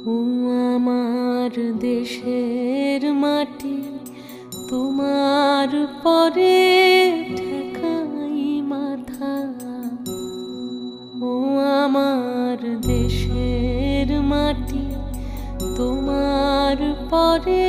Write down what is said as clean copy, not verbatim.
ও আমার দেশের মাটি, তোমার পরে ঠেকাই মাথা। ও আমার দেশের মাটি, তোমার পরে